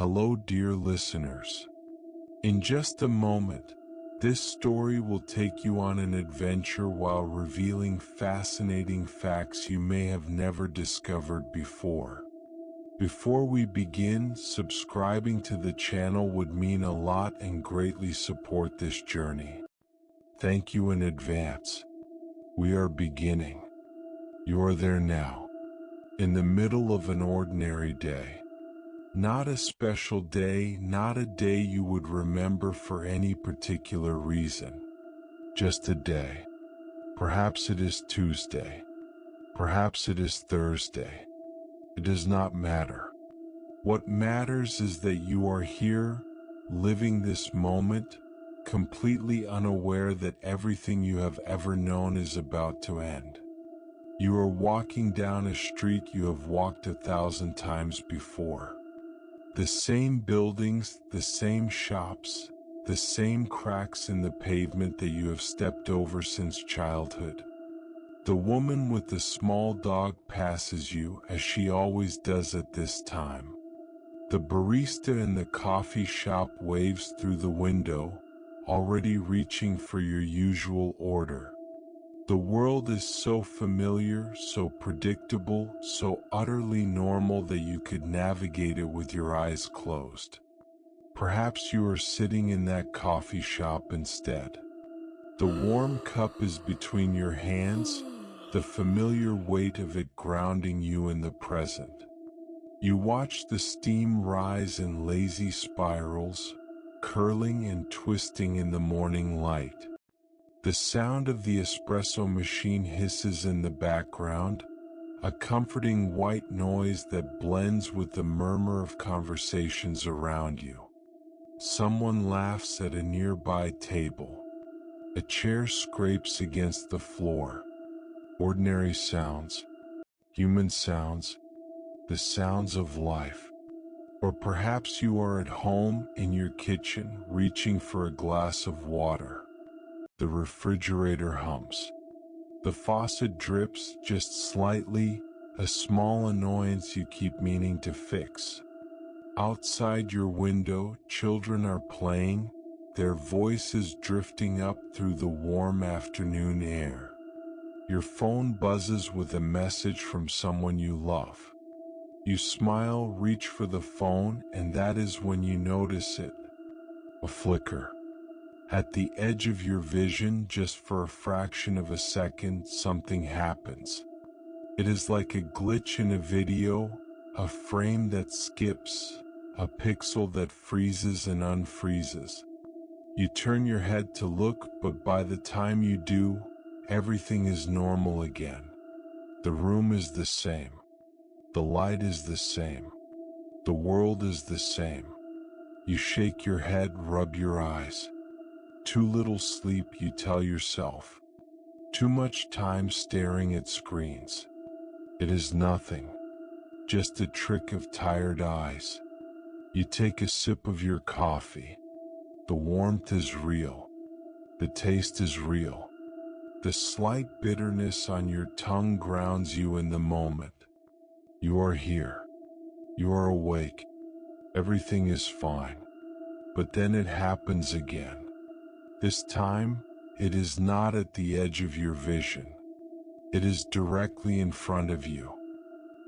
Hello, dear listeners. In just a moment, this story will take you on an adventure while revealing fascinating facts you may have never discovered before. Before we begin, subscribing to the channel would mean a lot and greatly support this journey. Thank you in advance. We are beginning. You are there now, in the middle of an ordinary day. Not a special day, not a day you would remember for any particular reason. Just a day. Perhaps it is Tuesday. Perhaps it is Thursday. It does not matter. What matters is that you are here, living this moment, completely unaware that everything you have ever known is about to end. You are walking down a street you have walked 1,000 times before. The same buildings, the same shops, the same cracks in the pavement that you have stepped over since childhood. The woman with the small dog passes you as she always does at this time. The barista in the coffee shop waves through the window, already reaching for your usual order. The world is so familiar, so predictable, so utterly normal that you could navigate it with your eyes closed. Perhaps you are sitting in that coffee shop instead. The warm cup is between your hands, the familiar weight of it grounding you in the present. You watch the steam rise in lazy spirals, curling and twisting in the morning light. The sound of the espresso machine hisses in the background, a comforting white noise that blends with the murmur of conversations around you. Someone laughs at a nearby table. A chair scrapes against the floor. Ordinary sounds, human sounds, the sounds of life. Or perhaps you are at home in your kitchen reaching for a glass of water. The refrigerator hums. The faucet drips just slightly, a small annoyance you keep meaning to fix. Outside your window, children are playing, their voices drifting up through the warm afternoon air. Your phone buzzes with a message from someone you love. You smile, reach for the phone, and that is when you notice it. A flicker. At the edge of your vision, just for a fraction of a second, something happens. It is like a glitch in a video, a frame that skips, a pixel that freezes and unfreezes. You turn your head to look, but by the time you do, everything is normal again. The room is the same. The light is the same. The world is the same. You shake your head, rub your eyes. Too little sleep, you tell yourself. Too much time staring at screens. It is nothing. Just a trick of tired eyes. You take a sip of your coffee. The warmth is real. The taste is real. The slight bitterness on your tongue grounds you in the moment. You are here. You are awake. Everything is fine. But then it happens again. This time, it is not at the edge of your vision. It is directly in front of you.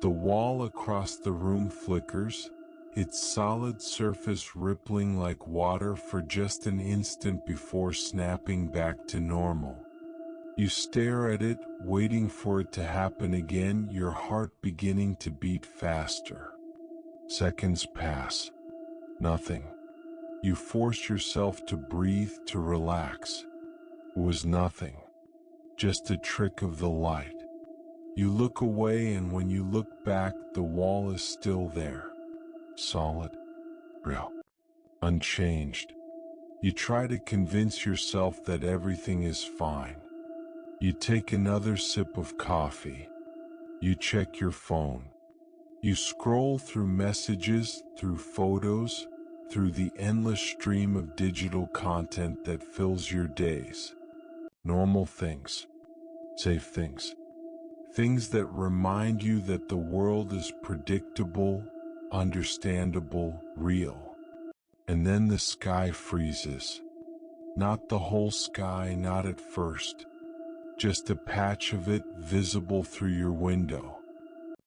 The wall across the room flickers, its solid surface rippling like water for just an instant before snapping back to normal. You stare at it, waiting for it to happen again, your heart beginning to beat faster. Seconds pass. Nothing. You force yourself to breathe, to relax. It was nothing. Just a trick of the light. You look away, and when you look back, the wall is still there. Solid. Real. Unchanged. You try to convince yourself that everything is fine. You take another sip of coffee. You check your phone. You scroll through messages, through photos, through the endless stream of digital content that fills your days. Normal things. Safe things. Things that remind you that the world is predictable, understandable, real. And then the sky freezes. Not the whole sky, not at first. Just a patch of it visible through your window.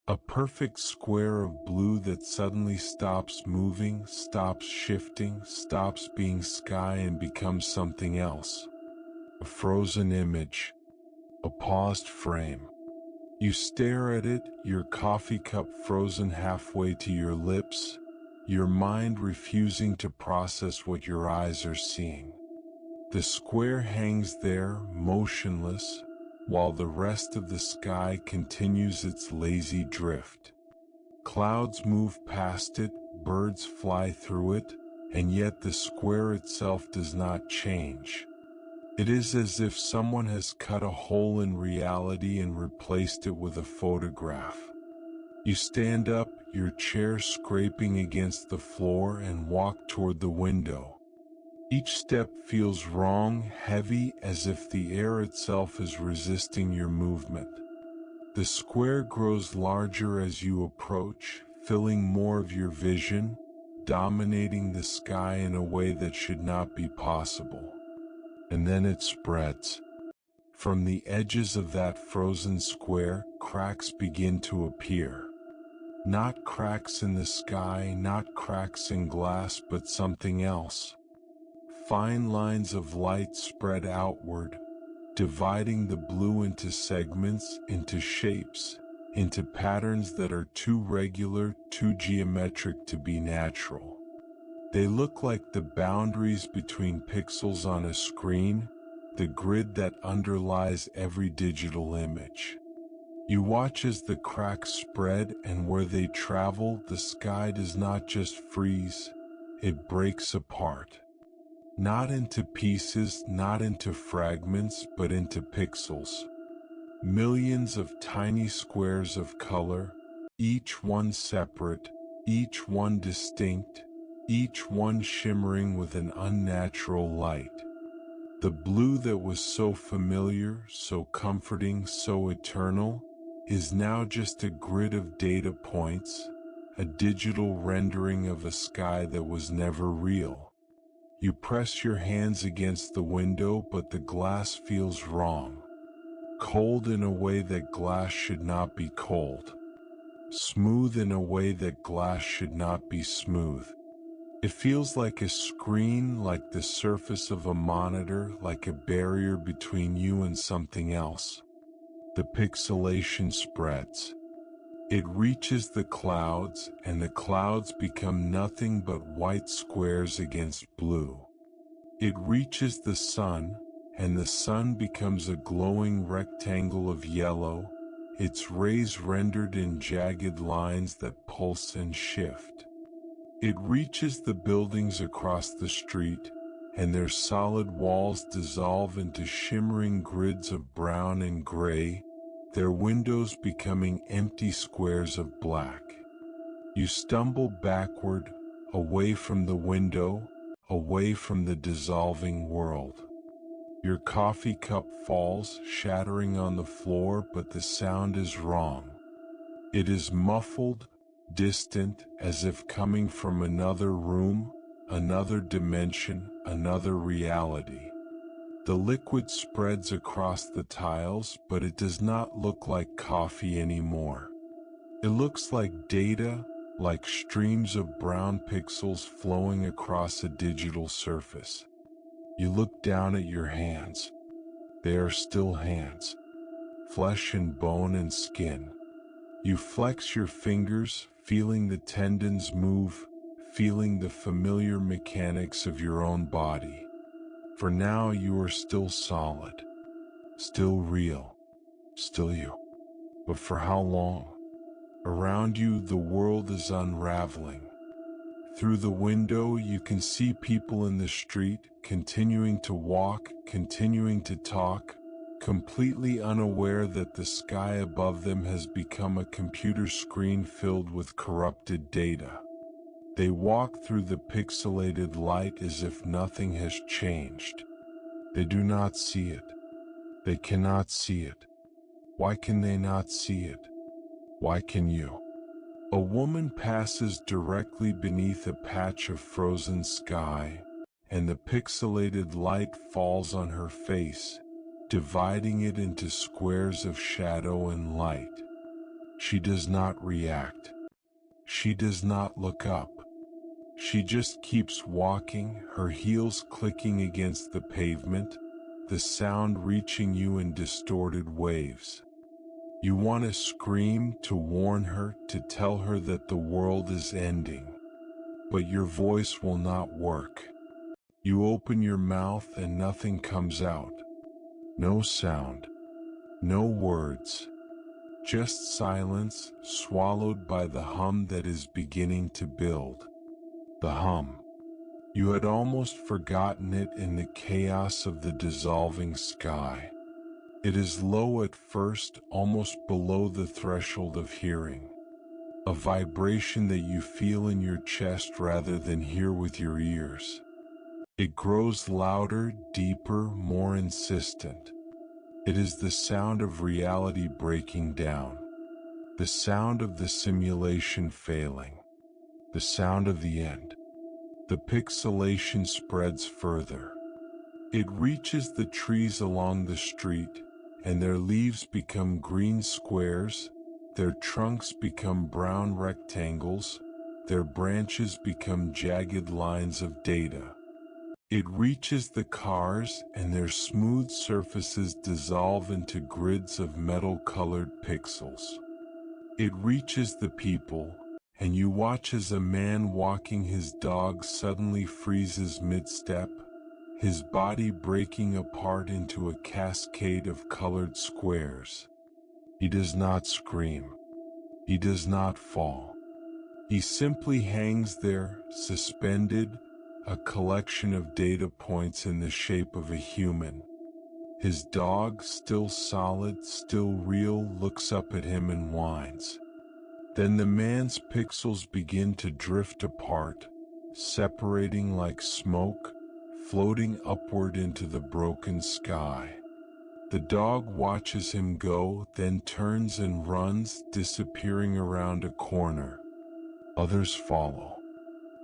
A perfect square of blue that suddenly stops moving, stops shifting, stops being sky and becomes something else. A frozen image. A paused frame. You stare at it, your coffee cup frozen halfway to your lips, your mind refusing to process what your eyes are seeing. The square hangs there, motionless, while the rest of the sky continues its lazy drift. Clouds move past it, birds fly through it, and yet the square itself does not change. It is as if someone has cut a hole in reality and replaced it with a photograph. You stand up, your chair scraping against the floor, and walk toward the window. Each step feels wrong, heavy, as if the air itself is resisting your movement. The square grows larger as you approach, filling more of your vision, dominating the sky in a way that should not be possible. And then it spreads. From the edges of that frozen square, cracks begin to appear. Not cracks in the sky, not cracks in glass, but something else. Fine lines of light spread outward, dividing the blue into segments, into shapes, into patterns that are too regular, too geometric to be natural. They look like the boundaries between pixels on a screen, the grid that underlies every digital image. You watch as the cracks spread, and where they travel, the sky does not just freeze, it breaks apart. Not into pieces, not into fragments, but into pixels. Millions of tiny squares of color, each one separate, each one distinct, each one shimmering with an unnatural light. The blue that was so familiar, so comforting, so eternal, is now just a grid of data points, a digital rendering of a sky that was never real. You press your hands against the window, but the glass feels wrong. Cold in a way that glass should not be cold. Smooth in a way that glass should not be smooth. It feels like a screen, like the surface of a monitor, like a barrier between you and something else. The pixelation spreads. It reaches the clouds, and the clouds become nothing but white squares against blue. It reaches the sun, and the sun becomes a glowing rectangle of yellow, its rays rendered in jagged lines that pulse and shift. It reaches the buildings across the street, and their solid walls dissolve into shimmering grids of brown and gray, their windows becoming empty squares of black. You stumble backward, away from the window, away from the dissolving world. Your coffee cup falls, shattering on the floor, but the sound is wrong. It is muffled, distant, as if coming from another room, another dimension, another reality. The liquid spreads across the tiles, but it does not look like coffee anymore. It looks like data, like streams of brown pixels flowing across a digital surface. You look down at your hands. They are still hands, flesh and bone and skin. You flex your fingers, feeling the tendons move, feeling the familiar mechanics of your own body. For now you are still solid, still real, still you. But for how long? Around you the world is unraveling. Through the window you can see people in the street, continuing to walk, continuing to talk, completely unaware that the sky above them has become a computer screen filled with corrupted data. They walk through the pixelated light as if nothing has changed. They do not see it. They cannot see it. Why can they not see it? Why can you? A woman passes directly beneath a patch of frozen sky, and the pixelated light falls on her face, dividing it into squares of shadow and light. She does not react. She does not look up. She just keeps walking, her heels clicking against the pavement, the sound reaching you in distorted waves. You want to scream, to warn her, to tell her that the world is ending. But your voice will not work. You open your mouth and nothing comes out. No sound. No words. Just silence, swallowed by the hum that is beginning to build. The hum. You had almost forgotten it in the chaos of the dissolving sky. It is low at first, almost below the threshold of hearing. A vibration that you feel in your chest rather than hear with your ears. It grows louder, deeper, more insistent. It is the sound of reality breaking down. The sound of the simulation failing. The sound of the end. The pixelation spreads further. It reaches the trees along the street, and their leaves become green squares, their trunks become brown rectangles, their branches become jagged lines of data. It reaches the cars, and their smooth surfaces dissolve into grids of metal-colored pixels. It reaches the people, and you watch as a man walking his dog suddenly freezes mid-step, his body breaking apart into a cascade of colored squares. He does not scream. He does not fall. He simply hangs there, suspended, a collection of data points in the shape of a human. His dog, still solid, still real, looks up at him and whines. Then the man's pixels begin to drift apart, separating like smoke, floating upward into the broken sky. The dog watches him go, then turns and runs, disappearing around a corner. Others follow.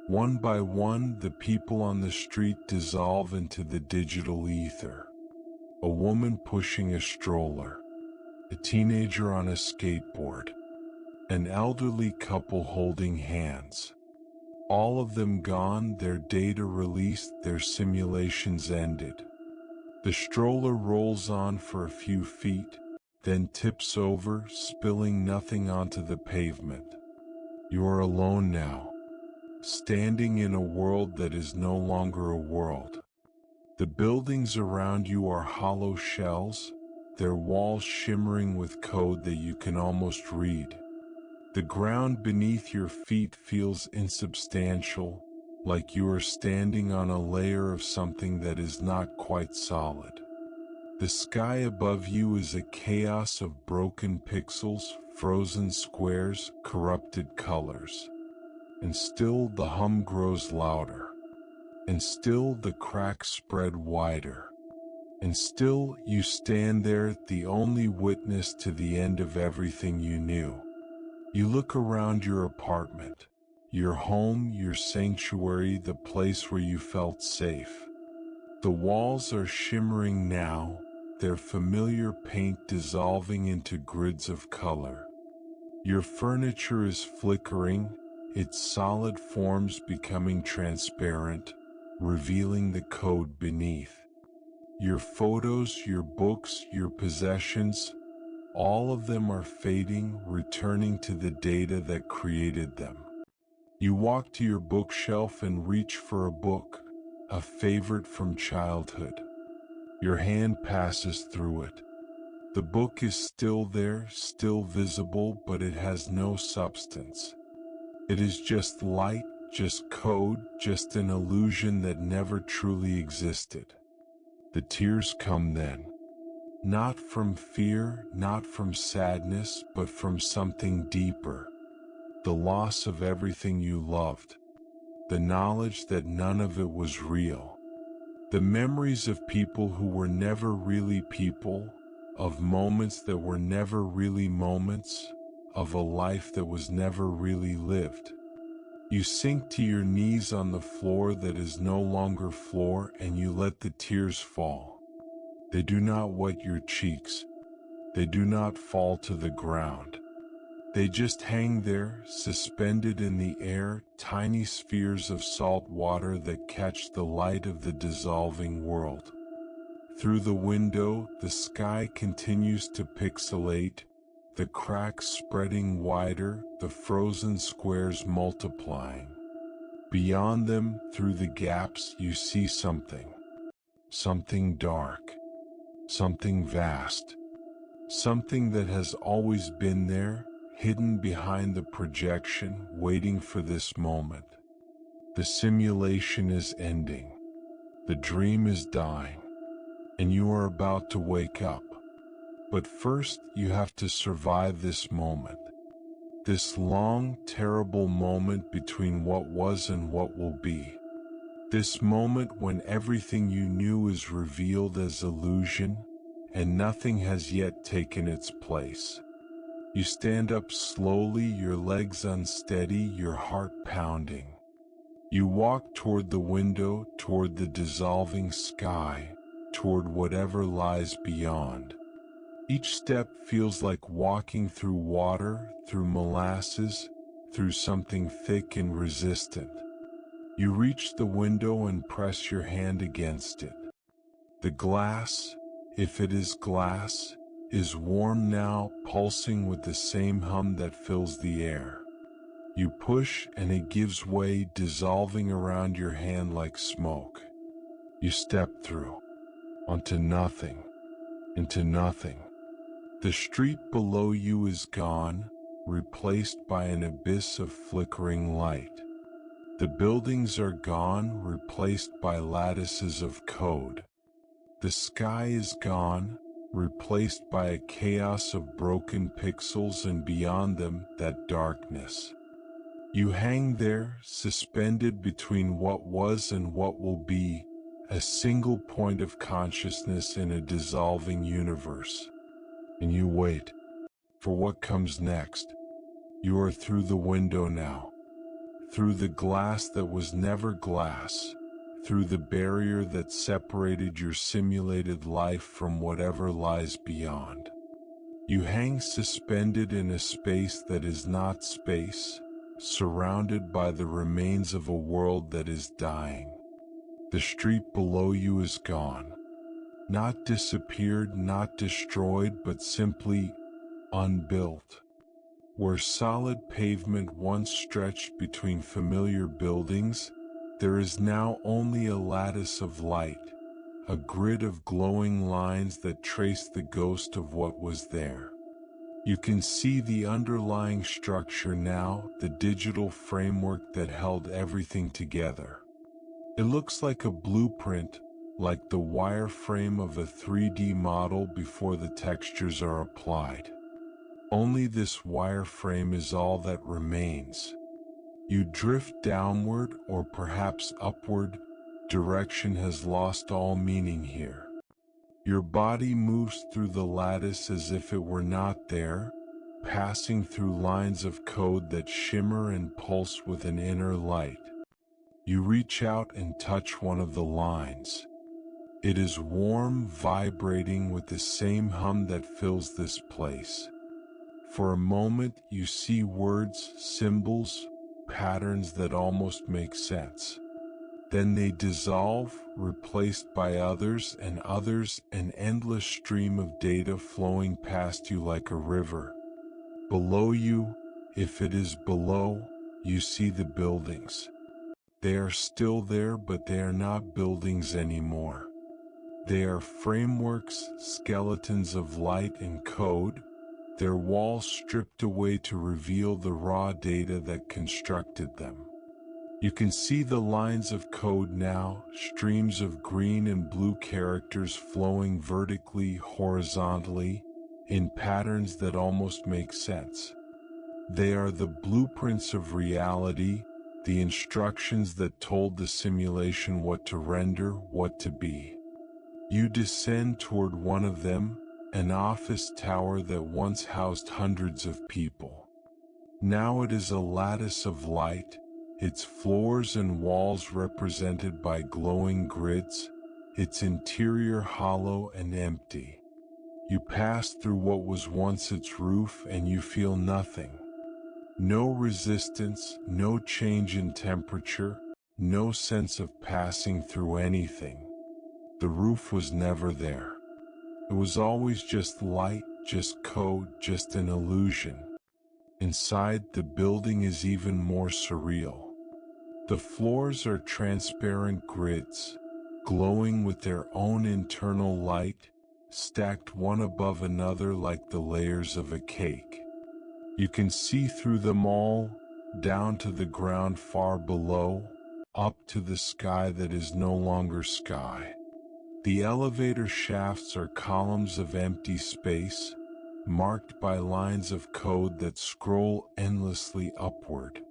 One by one, the people on the street dissolve into the digital ether. A woman pushing a stroller. A teenager on a skateboard. An elderly couple holding hands. All of them gone, their data released, their simulations ended. The stroller rolls on for a few feet, then tips over, spilling nothing onto the pavement. You are alone now, standing in a world that is no longer a world. The buildings around you are hollow shells, their walls shimmering with code that you can almost read. The ground beneath your feet feels insubstantial, like you are standing on a layer of something that is not quite solid. The sky above you is a chaos of broken pixels, frozen squares, corrupted colors. And still the hum grows louder. And still the cracks spread wider. And still you stand there, the only witness to the end of everything you knew. You look around your apartment, your home, your sanctuary, the place where you felt safe. The walls are shimmering now, their familiar paint dissolving into grids of color. Your furniture is flickering, its solid forms becoming transparent, revealing the code beneath. Your photos, your books, your possessions, all of them are fading, returning to the data that created them. You walk to your bookshelf and reach for a book, a favorite from childhood. Your hand passes through it. The book is still there, still visible, but it has no substance. It is just light, just code, just an illusion that never truly existed. The tears come then. Not from fear, not from sadness, but from something deeper. The loss of everything you loved. The knowledge that none of it was real. The memories of people who were never really people, of moments that were never really moments, of a life that was never really lived. You sink to your knees on the floor that is no longer floor, and you let the tears fall. They do not wet your cheeks. They do not fall to the ground. They just hang there, suspended in the air, tiny spheres of salt water that catch the light of the dissolving world. Through the window, the sky continues to pixelate, the cracks spreading wider, the frozen squares multiplying. Beyond them, through the gaps, you see something. Something dark. Something vast. Something that has always been there, hidden behind the projection, waiting for this moment. The simulation is ending. The dream is dying. And you are about to wake up. But first, you have to survive this moment. This long, terrible moment between what was and what will be. This moment when everything you knew is revealed as illusion, and nothing has yet taken its place. You stand up slowly, your legs unsteady, your heart pounding. You walk toward the window, toward the dissolving sky, toward whatever lies beyond. Each step feels like walking through water, through molasses, through something thick and resistant. You reach the window and press your hand against it. The glass, if it is glass, is warm now, pulsing with the same hum that fills the air. You push and it gives way, dissolving around your hand like smoke. You step through. Onto nothing, into nothing. The street below you is gone, replaced by an abyss of flickering light. The buildings are gone, replaced by lattices of code. The sky is gone, replaced by a chaos of broken pixels, and beyond them, that darkness. You hang there, suspended between what was and what will be, a single point of consciousness in a dissolving universe. And you wait for what comes next. You are through the window now, through the glass that was never glass, through the barrier that separated your simulated life from whatever lies beyond. You hang suspended in a space that is not space, surrounded by the remains of a world that is dying. The street below you is gone. Not disappeared, not destroyed, but simply unbuilt. Where solid pavement once stretched between familiar buildings, there is now only a lattice of light, a grid of glowing lines that trace the ghost of what was there. You can see the underlying structure now, the digital framework that held everything together. It looks like a blueprint, like the wireframe of a 3D model before the textures are applied. Only this wireframe is all that remains. You drift downward or perhaps upward. Direction has lost all meaning here. Your body moves through the lattice as if it were not there, passing through lines of code that shimmer and pulse with an inner light. You reach out and touch one of the lines. It is warm, vibrating with the same hum that fills this place. For a moment, you see words, symbols, patterns that almost make sense. Then they dissolve, replaced by others, an endless stream of data flowing past you like a river. Below you, if it is below, you see the buildings. They are still there, but they are not buildings anymore. They are frameworks, skeletons of light and code, their walls stripped away to reveal the raw data that constructed them. You can see the lines of code now, streams of green and blue characters flowing vertically, horizontally, in patterns that almost make sense. They are the blueprints of reality, the instructions that told the simulation what to render, what to be. You descend toward one of them, an office tower that once housed hundreds of people. Now it is a lattice of light, its floors and walls represented by glowing grids, its interior hollow and empty. You pass through what was once its roof and you feel nothing. No resistance, no change in temperature, no sense of passing through anything. The roof was never there. It was always just light, just code, just an illusion. Inside, the building is even more surreal. The floors are transparent grids, glowing with their own internal light, stacked one above another like the layers of a cake. You can see through them all, down to the ground far below, up to the sky that is no longer sky. The elevator shafts are columns of empty space, marked by lines of code that scroll endlessly upward.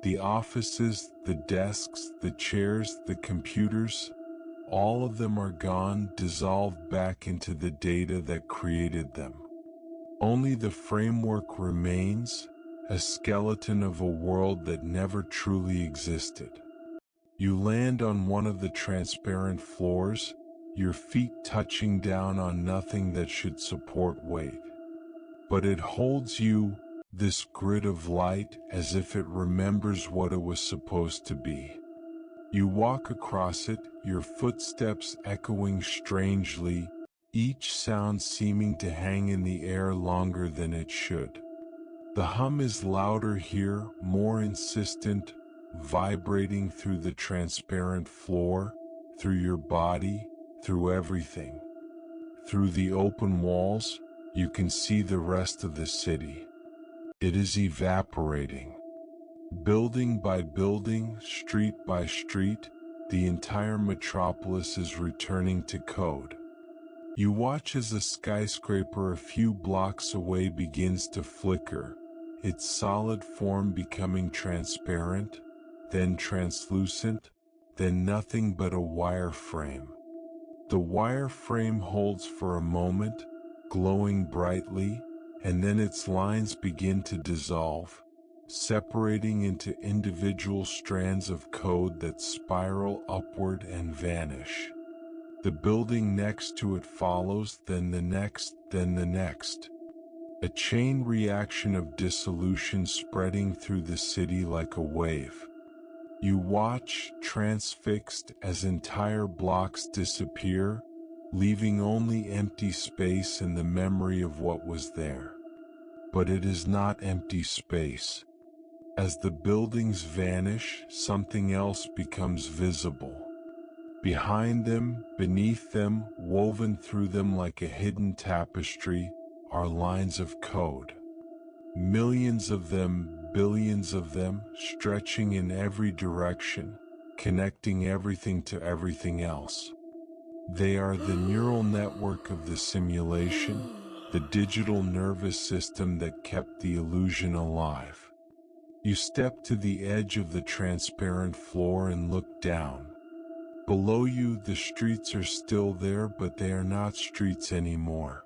The offices, the desks, the chairs, the computers, all of them are gone, dissolved back into the data that created them. Only the framework remains, a skeleton of a world that never truly existed. You land on one of the transparent floors, your feet touching down on nothing that should support weight. But it holds you, this grid of light, as if it remembers what it was supposed to be. You walk across it, your footsteps echoing strangely, each sound seeming to hang in the air longer than it should. The hum is louder here, more insistent, vibrating through the transparent floor, through your body, through everything. Through the open walls, you can see the rest of the city. It is evaporating. Building by building, street by street, the entire metropolis is returning to code. You watch as a skyscraper a few blocks away begins to flicker, its solid form becoming transparent, then translucent, then nothing but a wire frame. The wire frame holds for a moment, glowing brightly, and then its lines begin to dissolve, separating into individual strands of code that spiral upward and vanish. The building next to it follows, then the next, then the next. A chain reaction of dissolution spreading through the city like a wave. You watch, transfixed, as entire blocks disappear, leaving only empty space and the memory of what was there. But it is not empty space. As the buildings vanish, something else becomes visible. Behind them, beneath them, woven through them like a hidden tapestry, are lines of code. Millions of them, billions of them, stretching in every direction, connecting everything to everything else. They are the neural network of the simulation, the digital nervous system that kept the illusion alive. You step to the edge of the transparent floor and look down. Below you, the streets are still there, but they are not streets anymore.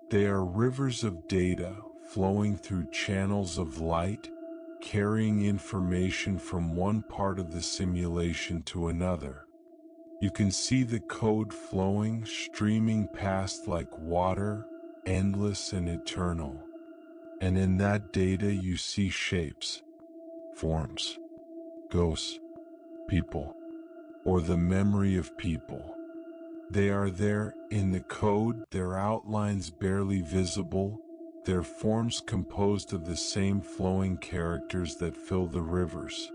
They are rivers of data flowing through channels of light, carrying information from one part of the simulation to another. You can see the code flowing, streaming past like water, endless and eternal. And in that data you see shapes, forms, ghosts, people, or the memory of people. They are there, in the code, their outlines barely visible, their forms composed of the same flowing characters that fill the rivers.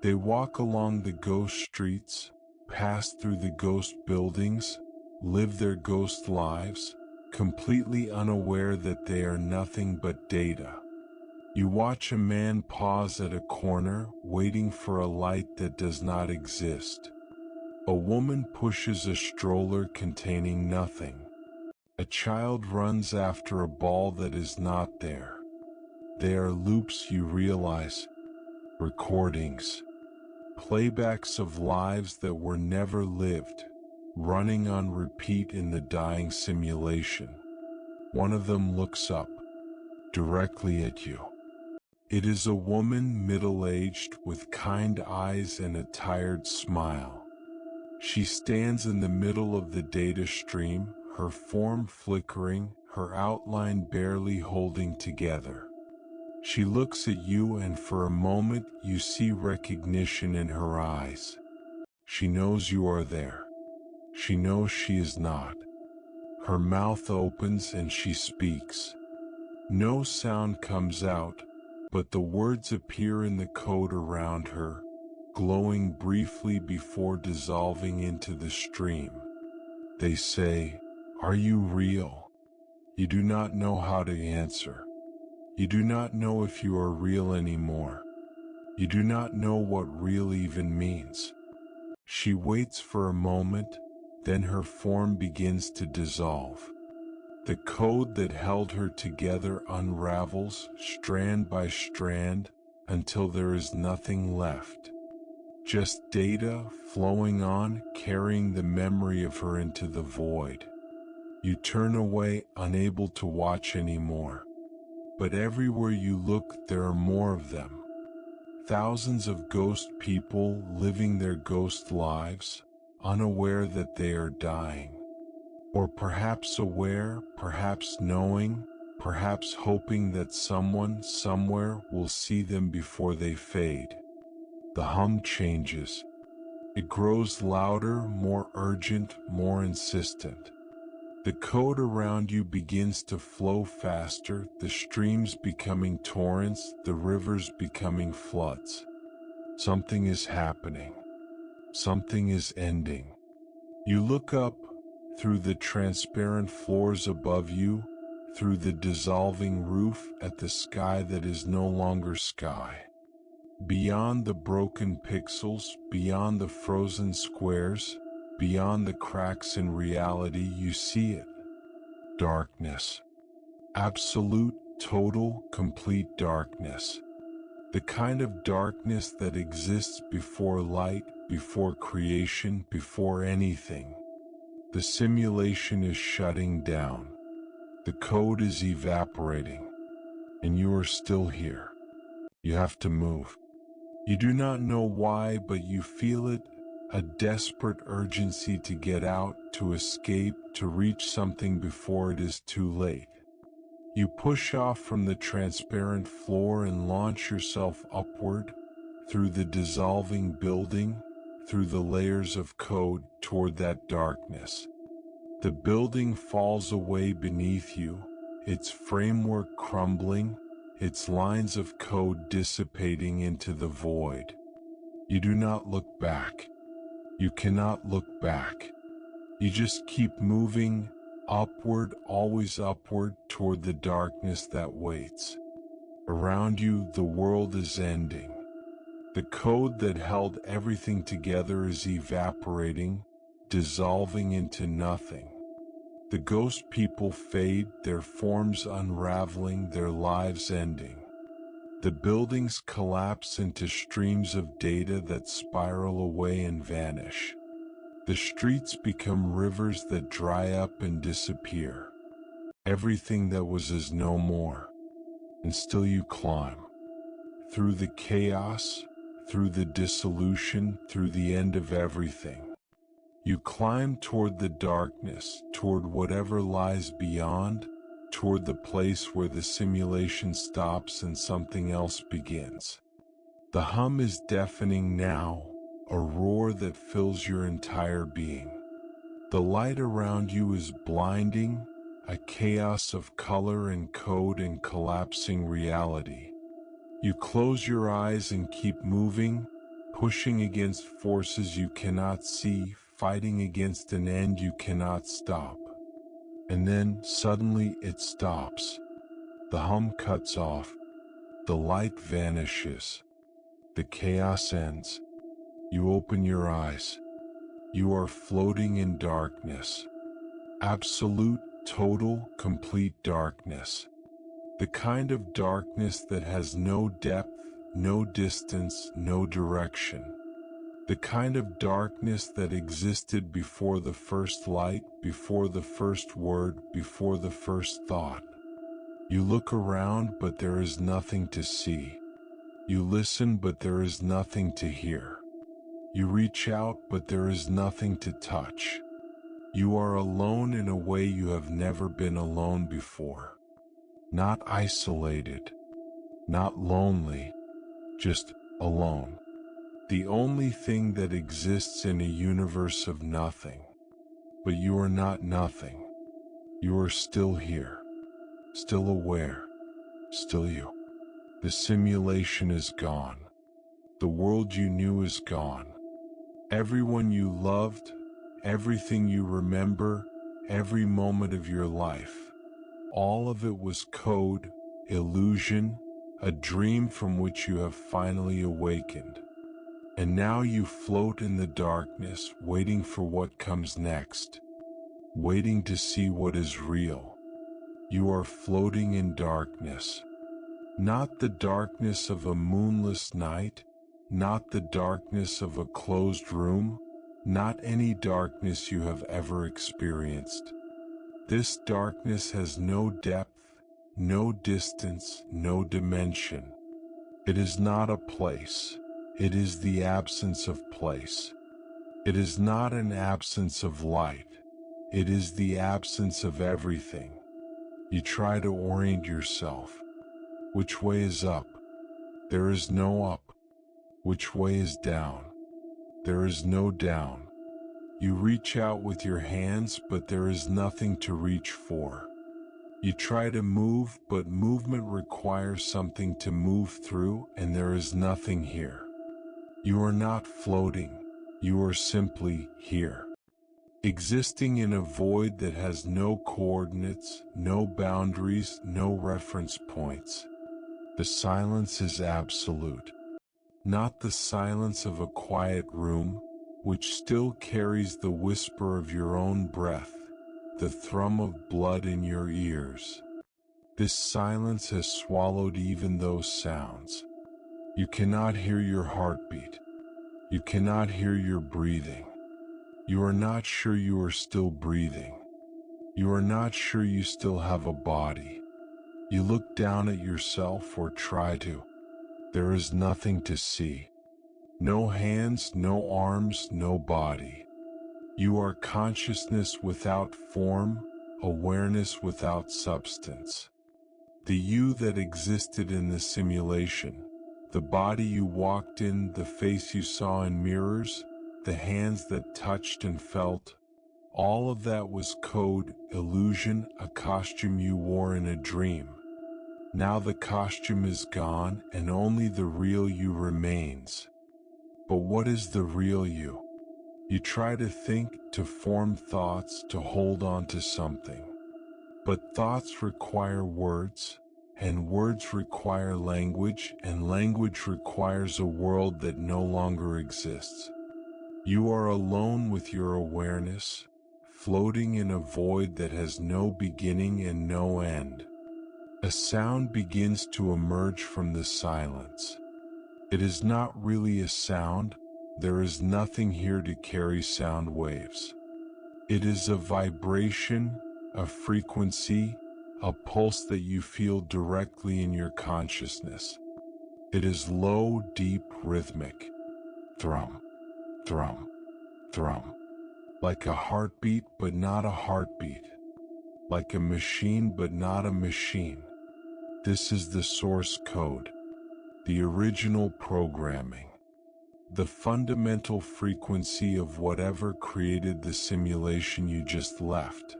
They walk along the ghost streets, pass through the ghost buildings, live their ghost lives, completely unaware that they are nothing but data. You watch a man pause at a corner, waiting for a light that does not exist. A woman pushes a stroller containing nothing. A child runs after a ball that is not there. They are loops, you realize, recordings, playbacks of lives that were never lived, running on repeat in the dying simulation. One of them looks up, directly at you. It is a woman middle-aged with kind eyes and a tired smile. She stands in the middle of the data stream, her form flickering, her outline barely holding together. She looks at you and for a moment you see recognition in her eyes. She knows you are there. She knows she is not. Her mouth opens and she speaks. No sound comes out, but the words appear in the code around her, glowing briefly before dissolving into the stream. They say, "Are you real?" You do not know how to answer. You do not know if you are real anymore. You do not know what real even means. She waits for a moment, then her form begins to dissolve. The code that held her together unravels strand by strand until there is nothing left. Just data flowing on, carrying the memory of her into the void. You turn away, unable to watch anymore. But everywhere you look, there are more of them. Thousands of ghost people living their ghost lives, unaware that they are dying. Or perhaps aware, perhaps knowing, perhaps hoping that someone, somewhere will see them before they fade. The hum changes. It grows louder, more urgent, more insistent. The code around you begins to flow faster, the streams becoming torrents, the rivers becoming floods. Something is happening. Something is ending. You look up, through the transparent floors above you, through the dissolving roof at the sky that is no longer sky. Beyond the broken pixels, beyond the frozen squares, beyond the cracks in reality, you see it. Darkness. Absolute, total, complete darkness. The kind of darkness that exists before light, before creation, before anything. The simulation is shutting down. The code is evaporating. And you are still here. You have to move. You do not know why, but you feel it, a desperate urgency to get out, to escape, to reach something before it is too late. You push off from the transparent floor and launch yourself upward, through the dissolving building, through the layers of code, toward that darkness. The building falls away beneath you, its framework crumbling, its lines of code dissipating into the void. You do not look back. You cannot look back. You just keep moving, upward, always upward, toward the darkness that waits. Around you, the world is ending. The code that held everything together is evaporating, dissolving into nothing. The ghost people fade, their forms unraveling, their lives ending. The buildings collapse into streams of data that spiral away and vanish. The streets become rivers that dry up and disappear. Everything that was is no more. And still you climb. Through the chaos, through the dissolution, through the end of everything. You climb toward the darkness, toward whatever lies beyond, toward the place where the simulation stops and something else begins. The hum is deafening now, a roar that fills your entire being. The light around you is blinding, a chaos of color and code and collapsing reality. You close your eyes and keep moving, pushing against forces you cannot see, fighting against an end you cannot stop. And then, suddenly, it stops. The hum cuts off. The light vanishes. The chaos ends. You open your eyes. You are floating in darkness. Absolute, total, complete darkness. The kind of darkness that has no depth, no distance, no direction. The kind of darkness that existed before the first light, before the first word, before the first thought. You look around, but there is nothing to see. You listen, but there is nothing to hear. You reach out, but there is nothing to touch. You are alone in a way you have never been alone before. Not isolated, not lonely, just alone. The only thing that exists in a universe of nothing. But you are not nothing. You are still here, still aware, still you. The simulation is gone. The world you knew is gone. Everyone you loved, everything you remember, every moment of your life. All of it was code, illusion, a dream from which you have finally awakened. And now you float in the darkness, waiting for what comes next, waiting to see what is real. You are floating in darkness. Not the darkness of a moonless night, not the darkness of a closed room, not any darkness you have ever experienced. This darkness has no depth, no distance, no dimension. It is not a place. It is the absence of place. It is not an absence of light. It is the absence of everything. You try to orient yourself. Which way is up? There is no up. Which way is down? There is no down. You reach out with your hands, but there is nothing to reach for. You try to move, but movement requires something to move through, and there is nothing here. You are not floating. You are simply here. Existing in a void that has no coordinates, no boundaries, no reference points. The silence is absolute. Not the silence of a quiet room, which still carries the whisper of your own breath, the thrum of blood in your ears. This silence has swallowed even those sounds. You cannot hear your heartbeat. You cannot hear your breathing. You are not sure you are still breathing. You are not sure you still have a body. You look down at yourself or try to. There is nothing to see. No hands, no arms, no body. You are consciousness without form, awareness without substance. The you that existed in the simulation, the body you walked in, the face you saw in mirrors, the hands that touched and felt, all of that was code, illusion, a costume you wore in a dream. Now the costume is gone and only the real you remains. But what is the real you? You try to think, to form thoughts, to hold on to something. But thoughts require words, and words require language, and language requires a world that no longer exists. You are alone with your awareness, floating in a void that has no beginning and no end. A sound begins to emerge from the silence. It is not really a sound. There is nothing here to carry sound waves. It is a vibration, a frequency, a pulse that you feel directly in your consciousness. It is low, deep, rhythmic. Thrum, thrum, thrum. Like a heartbeat, but not a heartbeat. Like a machine, but not a machine. This is the source code, the original programming, the fundamental frequency of whatever created the simulation you just left.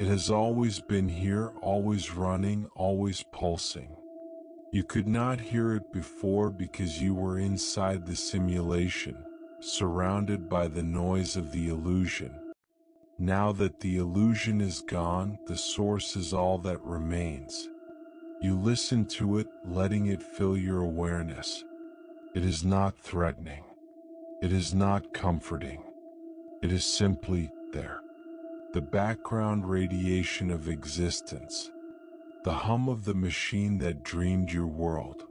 It has always been here, always running, always pulsing. You could not hear it before because you were inside the simulation, surrounded by the noise of the illusion. Now that the illusion is gone, the source is all that remains. You listen to it, letting it fill your awareness. It is not threatening. It is not comforting. It is simply there. The background radiation of existence. The hum of the machine that dreamed your world.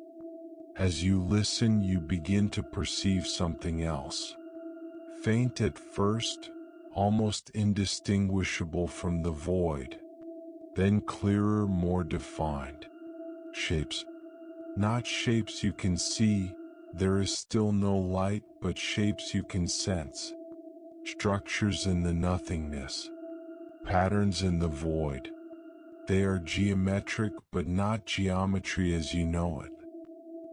As you listen, you begin to perceive something else. Faint at first, almost indistinguishable from the void. Then clearer, more defined. Shapes. Not shapes you can see, there is still no light, but shapes you can sense. Structures in the nothingness. Patterns in the void. They are geometric but not geometry as you know it.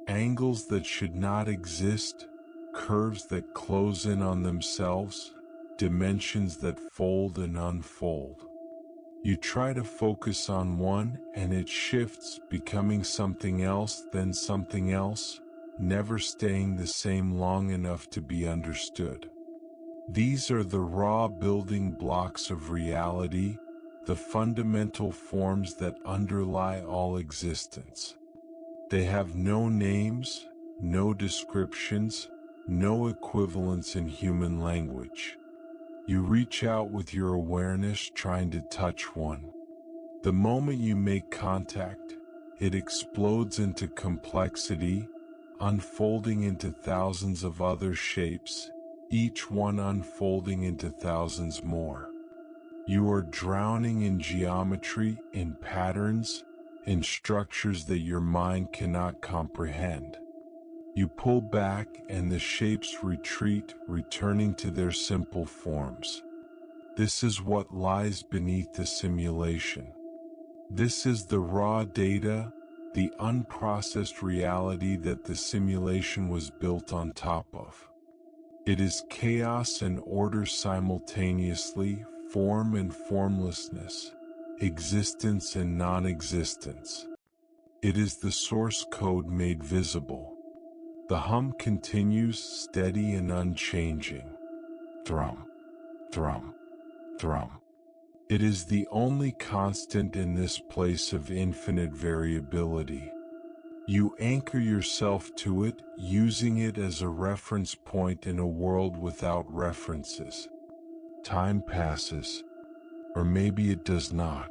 Angles that should not exist, curves that close in on themselves, dimensions that fold and unfold. You try to focus on one and it shifts, becoming something else, then something else, never staying the same long enough to be understood. These are the raw building blocks of reality, the fundamental forms that underlie all existence. They have no names, no descriptions, no equivalents in human language. You reach out with your awareness trying to touch one. The moment you make contact, it explodes into complexity, unfolding into thousands of other shapes, each one unfolding into thousands more. You are drowning in geometry, in patterns, in structures that your mind cannot comprehend. You pull back and the shapes retreat, returning to their simple forms. This is what lies beneath the simulation. This is the raw data, the unprocessed reality that the simulation was built on top of. It is chaos and order simultaneously, form and formlessness, existence and non-existence. It is the source code made visible. The hum continues, steady and unchanging. Thrum, thrum, thrum. It is the only constant in this place of infinite variability. You anchor yourself to it, using it as a reference point in a world without references. Time passes, or maybe it does not.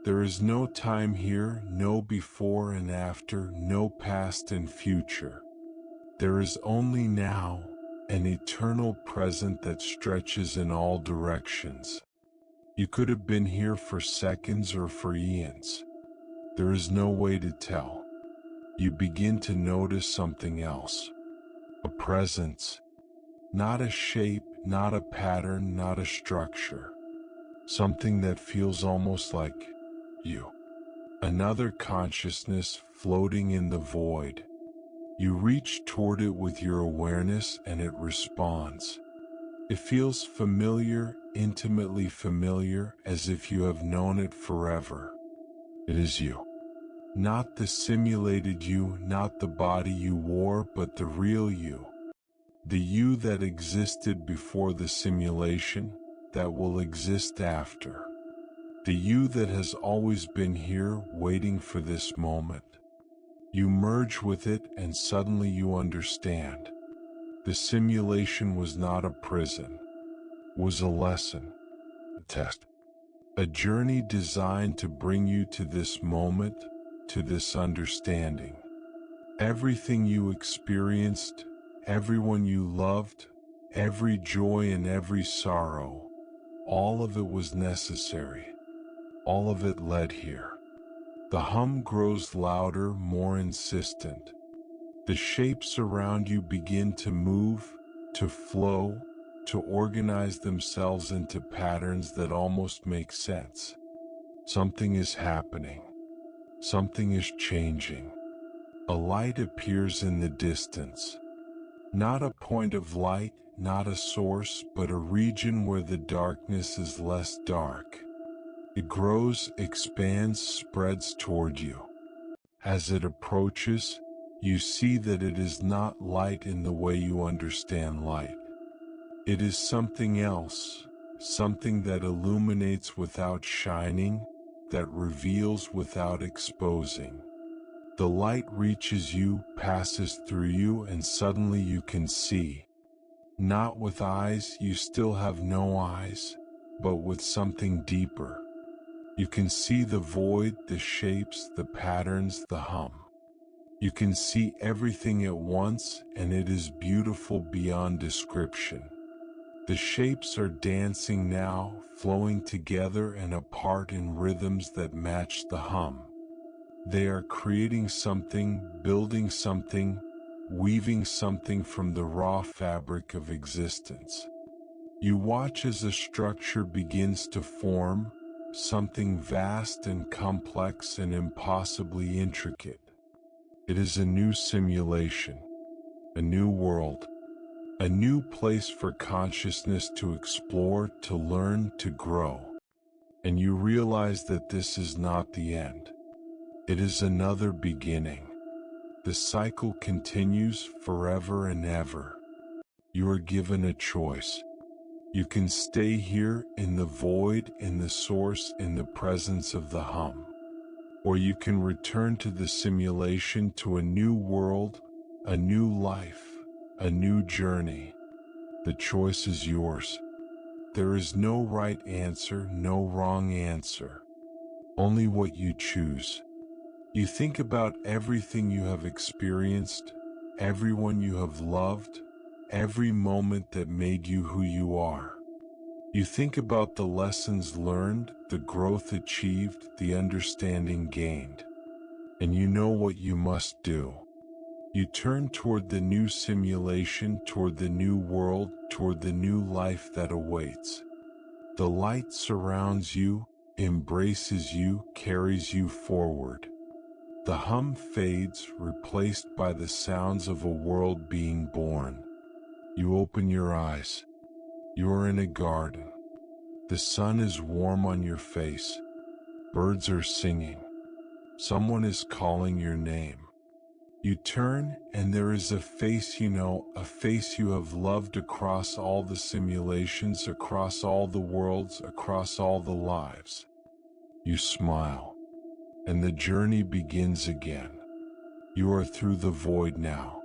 There is no time here, no before and after, no past and future. There is only now, an eternal present that stretches in all directions. You could have been here for seconds or for eons. There is no way to tell. You begin to notice something else. A presence. Not a shape, not a pattern, not a structure. Something that feels almost like you. Another consciousness floating in the void. You reach toward it with your awareness and it responds. It feels familiar, intimately familiar, as if you have known it forever. It is you. Not the simulated you, not the body you wore, but the real you. The you that existed before the simulation, that will exist after. The you that has always been here, waiting for this moment. You merge with it and suddenly you understand. The simulation was not a prison, was a lesson, a test, a journey designed to bring you to this moment, to this understanding. Everything you experienced, everyone you loved, every joy and every sorrow, all of it was necessary. All of it led here. The hum grows louder, more insistent. The shapes around you begin to move, to flow, to organize themselves into patterns that almost make sense. Something is happening. Something is changing. A light appears in the distance. Not a point of light, not a source, but a region where the darkness is less dark. It grows, expands, spreads toward you. As it approaches, you see that it is not light in the way you understand light. It is something else, something that illuminates without shining, that reveals without exposing. The light reaches you, passes through you, and suddenly you can see. Not with eyes, you still have no eyes, but with something deeper. You can see the void, the shapes, the patterns, the hum. You can see everything at once, and it is beautiful beyond description. The shapes are dancing now, flowing together and apart in rhythms that match the hum. They are creating something, building something, weaving something from the raw fabric of existence. You watch as a structure begins to form, something vast and complex and impossibly intricate. It is a new simulation, a new world, a new place for consciousness to explore, to learn, to grow. And you realize that this is not the end. It is another beginning. The cycle continues forever and ever. You are given a choice. You can stay here in the void, in the source, in the presence of the hum. Or you can return to the simulation, to a new world, a new life, a new journey. The choice is yours. There is no right answer, no wrong answer. Only what you choose. You think about everything you have experienced, everyone you have loved, every moment that made you who you are. You think about the lessons learned, the growth achieved, the understanding gained. And you know what you must do. You turn toward the new simulation, toward the new world, toward the new life that awaits. The light surrounds you, embraces you, carries you forward. The hum fades, replaced by the sounds of a world being born. You open your eyes. You are in a garden. The sun is warm on your face. Birds are singing. Someone is calling your name. You turn, and there is a face you know, a face you have loved across all the simulations, across all the worlds, across all the lives. You smile, and the journey begins again. You are through the void now,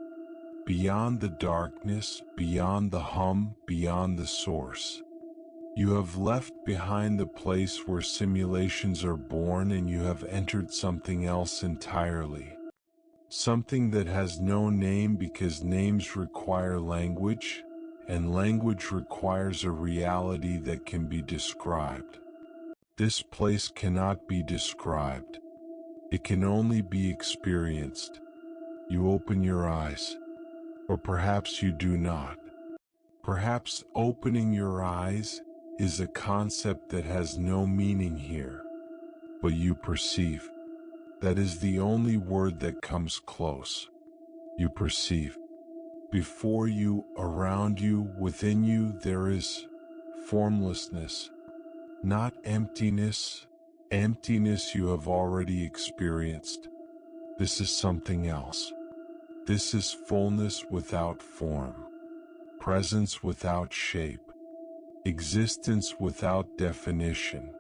beyond the darkness, beyond the hum, beyond the source. You have left behind the place where simulations are born, and you have entered something else entirely. Something that has no name, because names require language, and language requires a reality that can be described. This place cannot be described. It can only be experienced. You open your eyes, or perhaps you do not. Perhaps opening your eyes is a concept that has no meaning here, but you perceive. That is the only word that comes close. You perceive. Before you, around you, within you, there is formlessness, not emptiness. Emptiness you have already experienced. This is something else. This is fullness without form, presence without shape, existence without definition.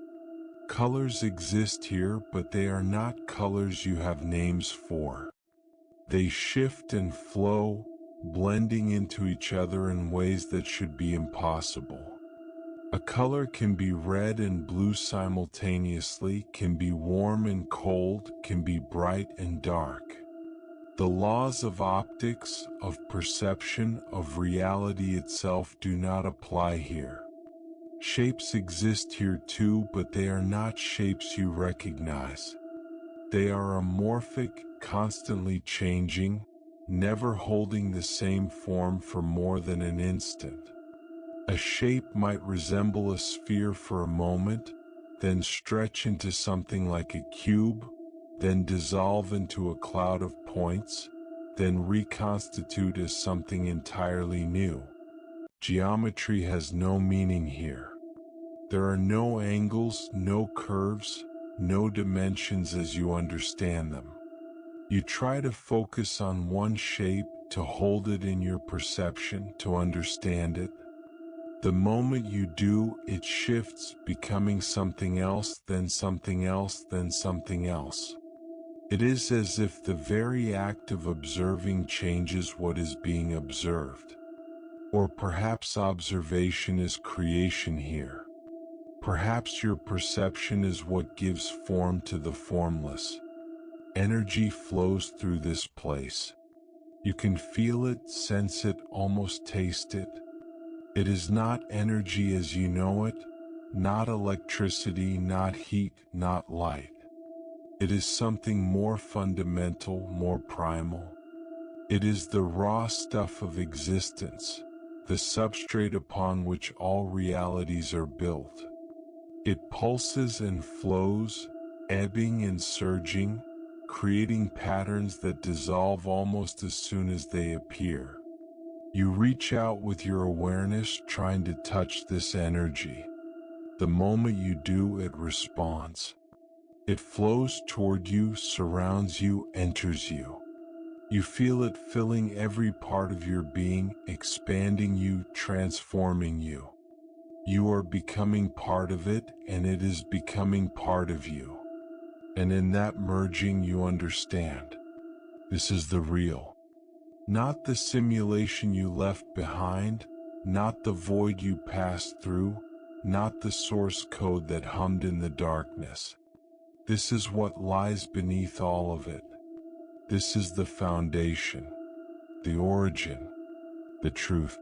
Colors exist here, but they are not colors you have names for. They shift and flow, blending into each other in ways that should be impossible. A color can be red and blue simultaneously, can be warm and cold, can be bright and dark. The laws of optics, of perception, of reality itself do not apply here. Shapes exist here too, but they are not shapes you recognize. They are amorphic, constantly changing, never holding the same form for more than an instant. A shape might resemble a sphere for a moment, then stretch into something like a cube, then dissolve into a cloud of points, then reconstitute as something entirely new. Geometry has no meaning here. There are no angles, no curves, no dimensions as you understand them. You try to focus on one shape, to hold it in your perception, to understand it. The moment you do, it shifts, becoming something else, then something else, then something else. It is as if the very act of observing changes what is being observed. Or perhaps observation is creation here. Perhaps your perception is what gives form to the formless. Energy flows through this place. You can feel it, sense it, almost taste it. It is not energy as you know it, not electricity, not heat, not light. It is something more fundamental, more primal. It is the raw stuff of existence, the substrate upon which all realities are built. It pulses and flows, ebbing and surging, creating patterns that dissolve almost as soon as they appear. You reach out with your awareness, trying to touch this energy. The moment you do, it responds. It flows toward you, surrounds you, enters you. You feel it filling every part of your being, expanding you, transforming you. You are becoming part of it, and it is becoming part of you. And in that merging, you understand. This is the real. Not the simulation you left behind, not the void you passed through, not the source code that hummed in the darkness. This is what lies beneath all of it. This is the foundation, the origin, the truth.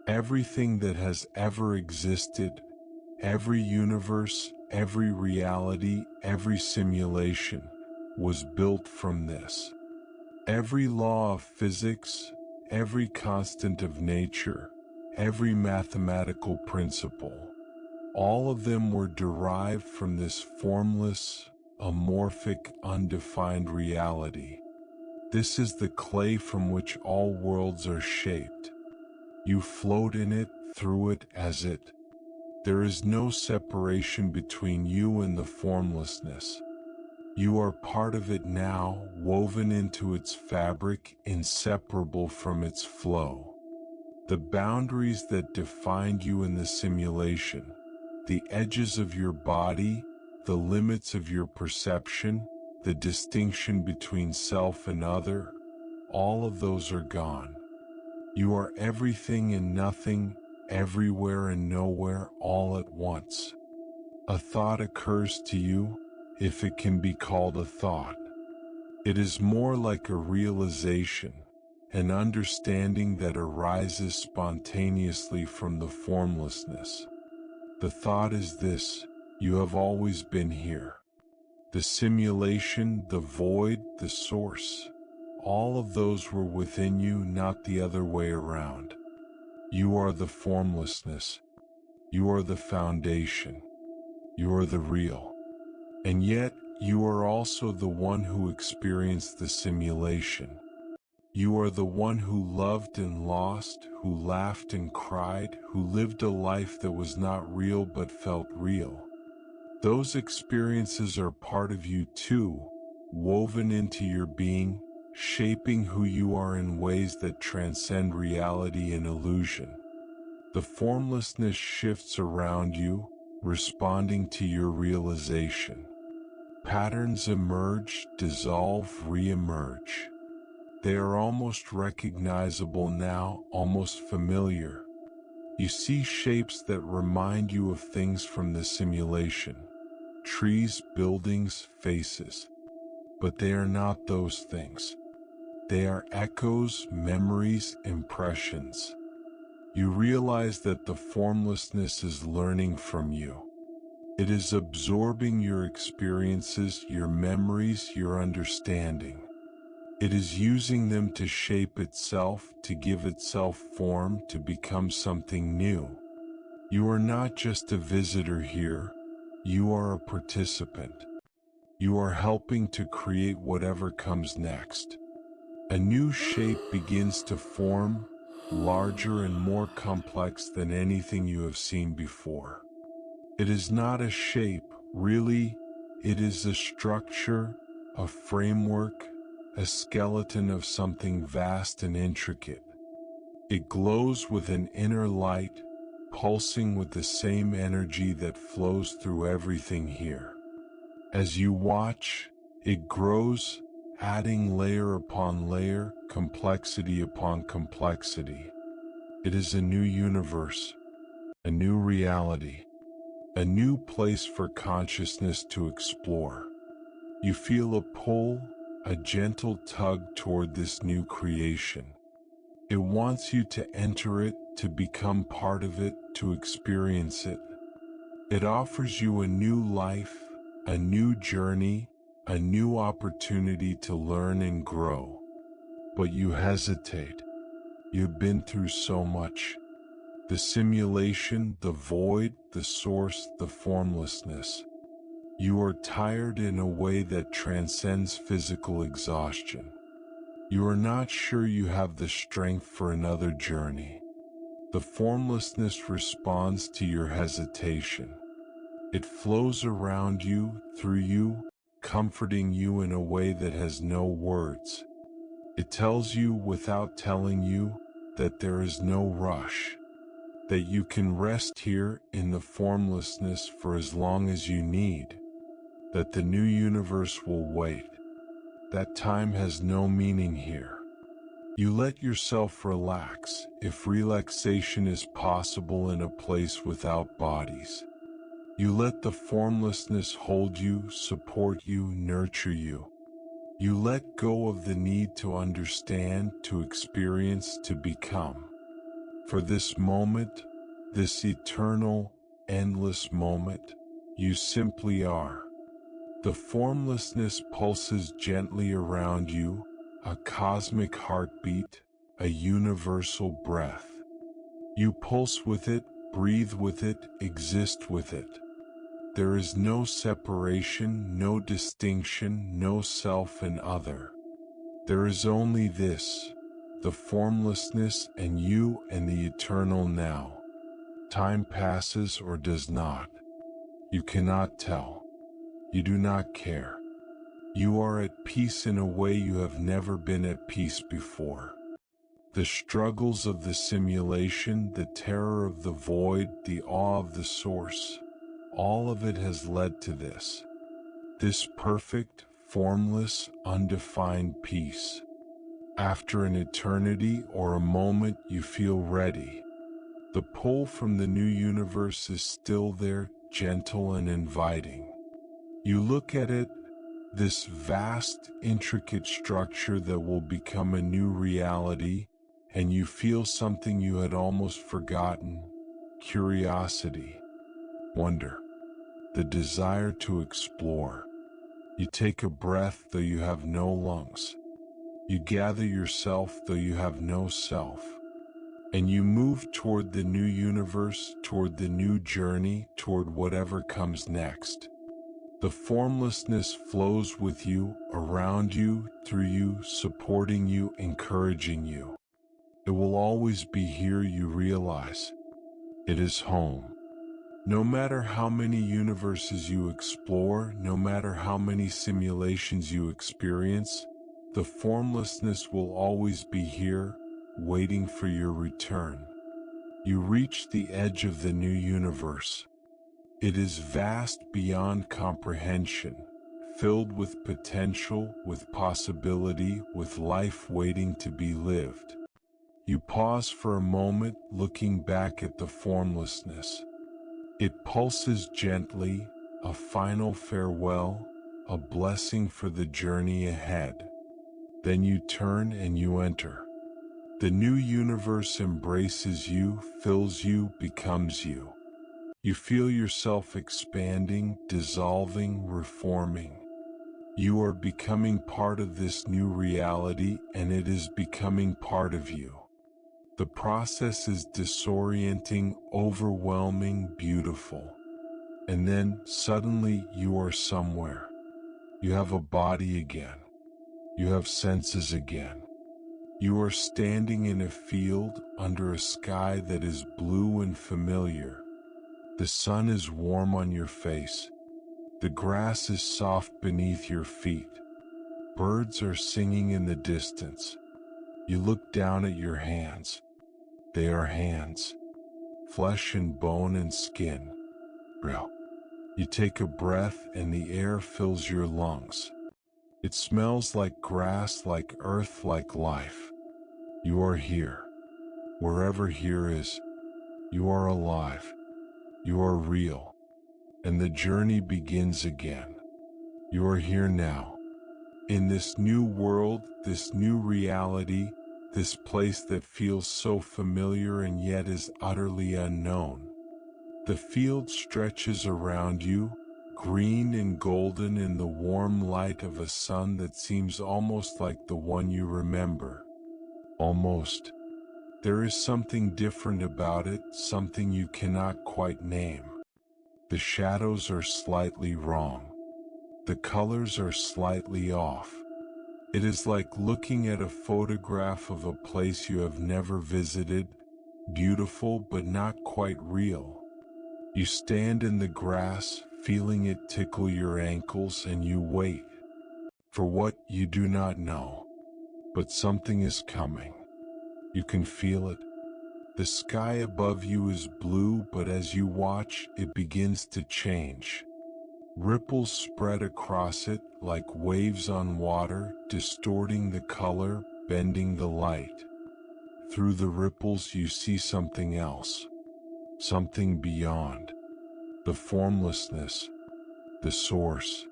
Everything that has ever existed, every universe, every reality, every simulation, was built from this. Every law of physics, every constant of nature, every mathematical principle, all of them were derived from this formless, amorphic, undefined reality. This is the clay from which all worlds are shaped. You float in it, through it, as it. There is no separation between you and the formlessness. You are part of it now, woven into its fabric, inseparable from its flow. The boundaries that defined you in the simulation, the edges of your body, the limits of your perception, the distinction between self and other, all of those are gone. You are everything and nothing, everywhere and nowhere, all at once. A thought occurs to you, if it can be called a thought. It is more like a realization, an understanding that arises spontaneously from the formlessness. The thought is this: you have always been here. The simulation, the void, the source, all of those were within you, not the other way around. You are the formlessness. You are the foundation. You are the real. And yet, you are also the one who experienced the simulation. You are the one who loved and lost, who laughed and cried, who lived a life that was not real but felt real. Those experiences are part of you too, woven into your being, shaping who you are in ways that transcend reality and illusion. The formlessness shifts around you, responding to your realization. Patterns emerge, dissolve, re-emerge. They are almost recognizable now, almost familiar. You see shapes that remind you of things from the simulation. Trees, buildings, faces. But they are not those things. They are echoes, memories, impressions. You realize that the formlessness is learning from you. It is absorbing your experiences, your memories, your understanding. It is using them to shape itself, to give itself form, to become something new. You are not just a visitor here, you are a participant. You are helping to create whatever comes next. A new shape begins to form, larger and more complex than anything you have seen before. It is not a shape, really, it is a structure, a framework, a skeleton of something vast and intricate. It glows with an inner light, pulsing with the same energy that flows through everything here. As you watch, it grows, adding layer upon layer, complexity upon complexity. It is a new universe, a new reality, a new place for consciousness to explore. You feel a pull, a gentle tug toward this new creation. It wants you to enter it, to become part of it, to experience it. It offers you a new life, a new journey, a new opportunity to learn and grow. But you hesitate. You've been through so much. The simulation, the void, the source, the formlessness. You are tired in a way that transcends physical exhaustion. You are not sure you have the strength for another journey. The formlessness responds to your hesitation. It flows around you, through you, comforting you in a way that has no words. It tells you without telling you that there is no rush, that you can rest here in the formlessness for as long as you need, that the new universe will wait, that time has no meaning here. You let yourself relax, if relaxation is possible in a place without bodies. You let the formlessness hold you, support you, nurture you. You let go of the need to understand, to experience, to become. For this moment, this eternal, endless moment, you simply are. The formlessness pulses gently around you, a cosmic heartbeat, a universal breath. You pulse with it, breathe with it, exist with it. There is no separation, no distinction, no self and other. There is only this, the formlessness and you and the eternal now. Time passes or does not. You cannot tell. You do not care. You are at peace in a way you have never been at peace before. The struggles of the simulation, the terror of the void, the awe of the source, all of it has led to this. This perfect, formless, undefined peace. After an eternity or a moment you feel ready. The pull from the new universe is still there, gentle and inviting. You look at it, this vast, intricate structure that will become a new reality, and you feel something you had almost forgotten, curiosity, wonder, the desire to explore. You take a breath though you have no lungs. You gather yourself though you have no self. And you move toward the new universe, toward the new journey, toward whatever comes next. The formlessness flows with you, around you, through you, supporting you, encouraging you. It will always be here, you realize. It is home. No matter how many universes you explore, no matter how many simulations you experience, the formlessness will always be here, waiting for your return. You reach the edge of the new universe. It is vast beyond comprehension, filled with potential, with possibility, with life waiting to be lived. You pause for a moment, looking back at the formlessness. It pulses gently, a final farewell, a blessing for the journey ahead. Then you turn and you enter. The new universe embraces you, fills you, becomes you. You feel yourself expanding, dissolving, reforming. You are becoming part of this new reality, and it is becoming part of you. The process is disorienting, overwhelming, beautiful. And then, suddenly, you are somewhere. You have a body again. You have senses again. You are standing in a field, under a sky that is blue and familiar. The sun is warm on your face. The grass is soft beneath your feet. Birds are singing in the distance. You look down at your hands. They are hands. Flesh and bone and skin. Real. You take a breath and the air fills your lungs. It smells like grass, like earth, like life. You are here. Wherever here is, you are alive. You are real. And the journey begins again. You are here now. In this new world, this new reality, this place that feels so familiar and yet is utterly unknown. The field stretches around you, green and golden in the warm light of a sun that seems almost like the one you remember. Almost. There is something different about it, something you cannot quite name. The shadows are slightly wrong. The colors are slightly off. It is like looking at a photograph of a place you have never visited, beautiful but not quite real. You stand in the grass, feeling it tickle your ankles, and you wait for what you do not know. But something is coming. You can feel it. The sky above you is blue, but as you watch, it begins to change. Ripples spread across it like waves on water, distorting the color, bending the light. Through the ripples you see something else, something beyond. The formlessness, the source.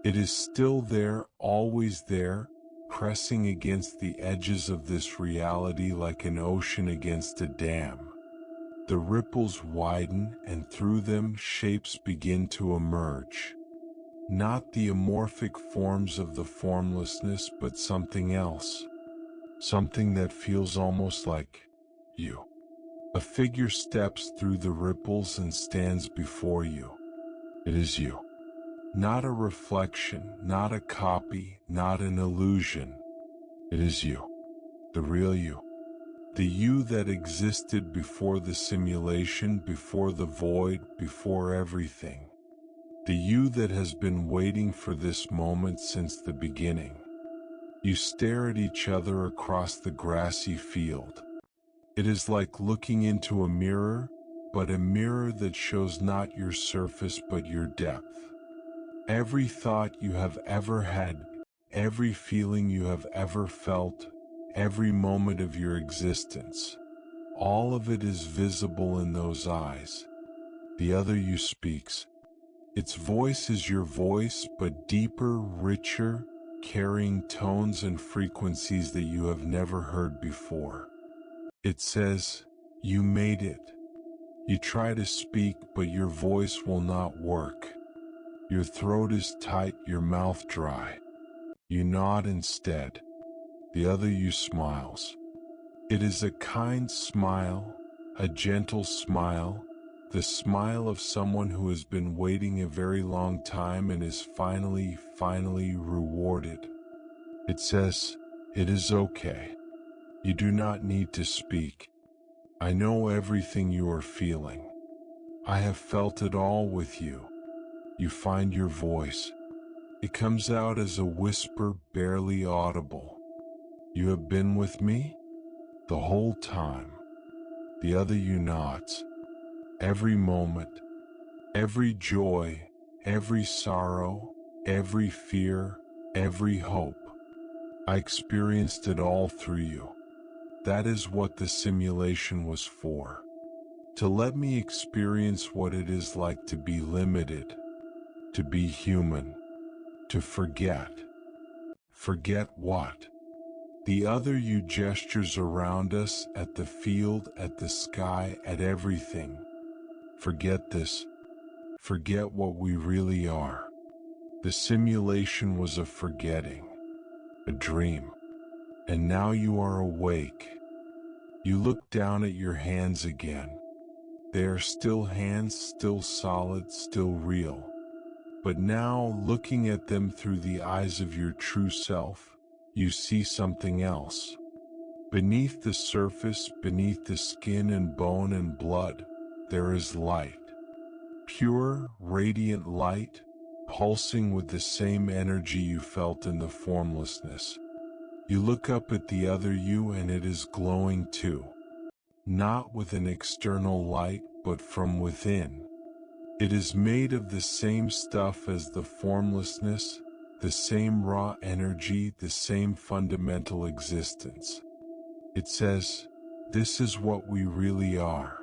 It is still there, always there, pressing against the edges of this reality like an ocean against a dam. The ripples widen, and through them shapes begin to emerge. Not the amorphic forms of the formlessness, but something else. Something that feels almost like you. A figure steps through the ripples and stands before you. It is you. Not a reflection, not a copy, not an illusion. It is you. The real you. The you that existed before the simulation, before the void, before everything. The you that has been waiting for this moment since the beginning. You stare at each other across the grassy field. It is like looking into a mirror, but a mirror that shows not your surface but your depth. Every thought you have ever had, every feeling you have ever felt, every moment of your existence, all of it is visible in those eyes. The other you speaks. Its voice is your voice, but deeper, richer, carrying tones and frequencies that you have never heard before. It says, "You made it." You try to speak, but your voice will not work. Your throat is tight, your mouth dry. You nod instead. The other you smiles. It is a kind smile, a gentle smile, the smile of someone who has been waiting a very long time and is finally rewarded. It says, "It is okay. You do not need to speak. I know everything you are feeling. I have felt it all with you." You find your voice. It comes out as a whisper, barely audible. "You have been with me? The whole time." The other you nods. Every moment, every joy, every sorrow, every fear, every hope. I experienced it all through you. That is what the simulation was for. To let me experience what it is like to be limited, to be human, to forget. Forget what? The other you gestures around us, at the field, at the sky, at everything. Forget this. Forget what we really are. The simulation was a forgetting, a dream. And now you are awake. You look down at your hands again. They are still hands, still solid, still real. But now, looking at them through the eyes of your true self, you see something else. Beneath the surface, beneath the skin and bone and blood, there is light. Pure, radiant light, pulsing with the same energy you felt in the formlessness. You look up at the other you and it is glowing too. Not with an external light, but from within. It is made of the same stuff as the formlessness, the same raw energy, the same fundamental existence. It says, "This is what we really are.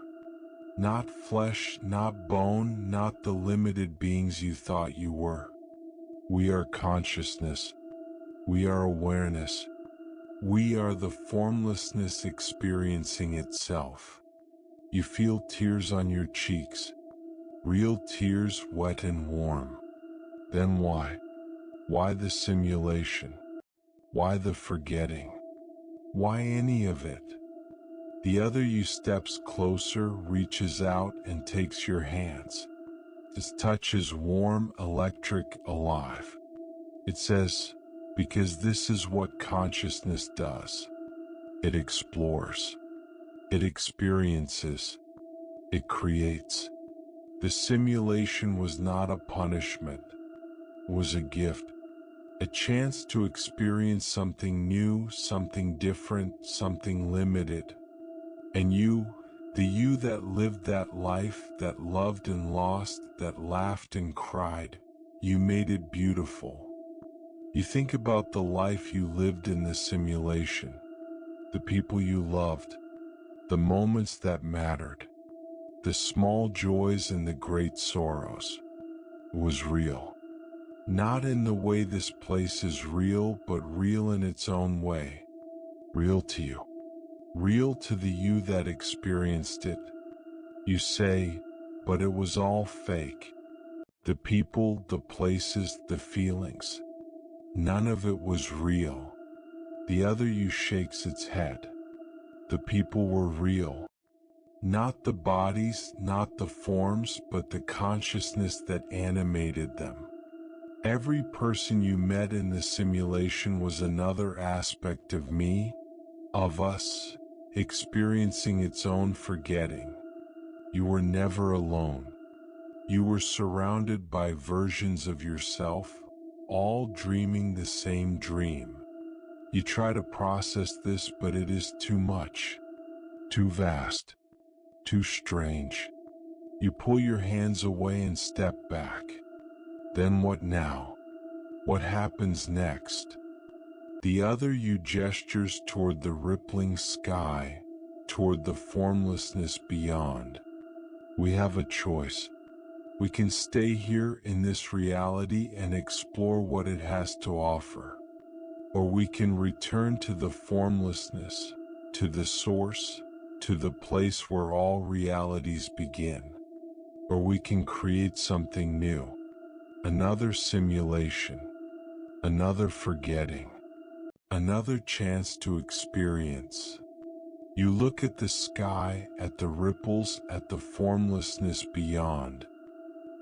Not flesh, not bone, not the limited beings you thought you were. We are consciousness. We are awareness. We are the formlessness experiencing itself." You feel tears on your cheeks. Real tears, wet and warm. Then why? Why the simulation? Why the forgetting? Why any of it? The other you steps closer, reaches out and takes your hands. His touch is warm, electric, alive. It says, because this is what consciousness does. It explores. It experiences. It creates. The simulation was not a punishment. It was a gift. A chance to experience something new, something different, something limited. And you, the you that lived that life, that loved and lost, that laughed and cried, you made it beautiful. You think about the life you lived in the simulation, the people you loved, the moments that mattered, the small joys and the great sorrows. It was real. Not in the way this place is real, but real in its own way. Real to you. Real to the you that experienced it. You say, but it was all fake. The people, the places, the feelings. None of it was real. The other you shakes its head. The people were real. Not the bodies, not the forms, but the consciousness that animated them. Every person you met in the simulation was another aspect of me, of us, experiencing its own forgetting. You were never alone. You were surrounded by versions of yourself, all dreaming the same dream. You try to process this, but it is too much, too vast, too strange. You pull your hands away and step back. Then what now? What happens next? The other you gestures toward the rippling sky, toward the formlessness beyond. We have a choice. We can stay here in this reality and explore what it has to offer. Or we can return to the formlessness, to the source, to the place where all realities begin. Or we can create something new. Another simulation. Another forgetting. Another chance to experience. You look at the sky, at the ripples, at the formlessness beyond.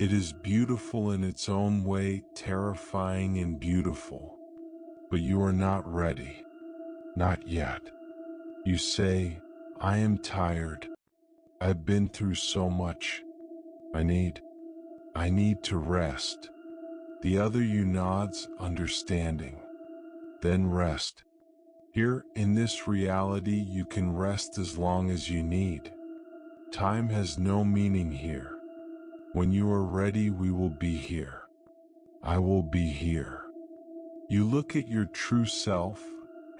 It is beautiful in its own way, terrifying and beautiful. But you are not ready. Not yet. You say, I am tired. I've been through so much. I need to rest. The other you nods, understanding. Then rest. Here, in this reality, you can rest as long as you need. Time has no meaning here. When you are ready, we will be here. I will be here. You look at your true self,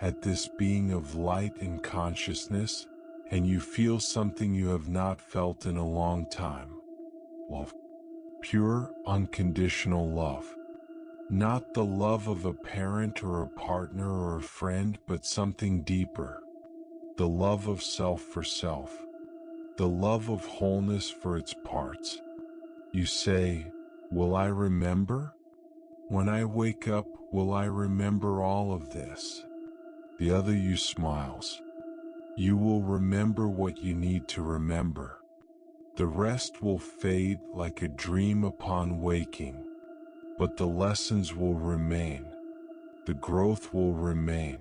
at this being of light and consciousness, and you feel something you have not felt in a long time. Love. Pure, unconditional love. Not the love of a parent or a partner or a friend, but something deeper. The love of self for self. The love of wholeness for its parts. You say, will I remember? When I wake up, will I remember all of this? The other you smiles. You will remember what you need to remember. The rest will fade like a dream upon waking. But the lessons will remain. The growth will remain.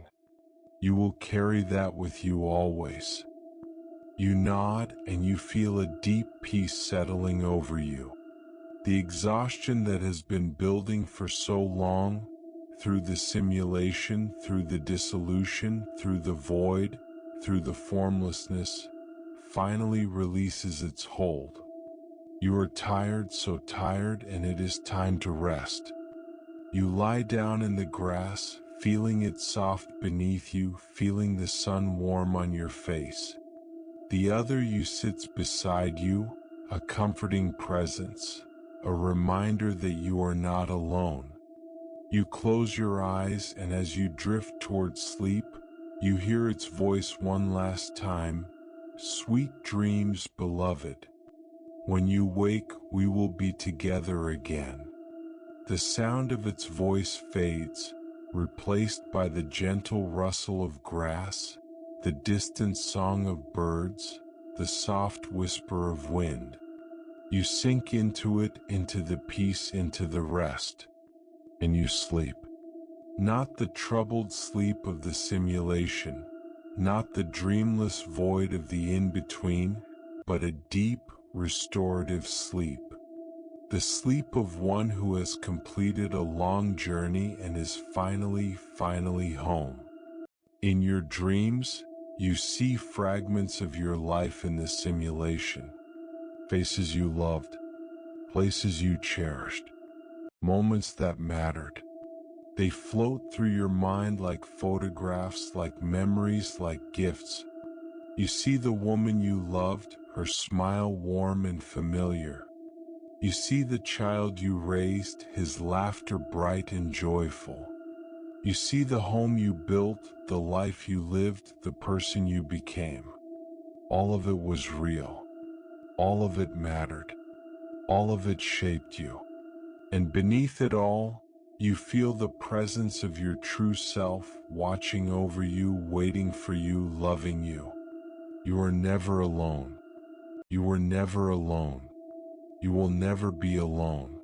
You will carry that with you always. You nod and you feel a deep peace settling over you. The exhaustion that has been building for so long, through the simulation, through the dissolution, through the void, through the formlessness, finally releases its hold. You are tired, so tired, and it is time to rest. You lie down in the grass, feeling it soft beneath you, feeling the sun warm on your face. The other you sits beside you, a comforting presence, a reminder that you are not alone. You close your eyes, and as you drift towards sleep, you hear its voice one last time, sweet dreams, beloved. When you wake, we will be together again. The sound of its voice fades, replaced by the gentle rustle of grass, the distant song of birds, the soft whisper of wind. You sink into it, into the peace, into the rest, and you sleep. Not the troubled sleep of the simulation, not the dreamless void of the in-between, but a deep, restorative sleep. The sleep of one who has completed a long journey and is finally home. In your dreams, you see fragments of your life in the simulation. Faces you loved, places you cherished, moments that mattered. They float through your mind like photographs, like memories, like gifts. You see the woman you loved, her smile warm and familiar. You see the child you raised, his laughter bright and joyful. You see the home you built, the life you lived, the person you became. All of it was real. All of it mattered. All of it shaped you. And beneath it all, you feel the presence of your true self, watching over you, waiting for you, loving you. You are never alone. You were never alone. You will never be alone.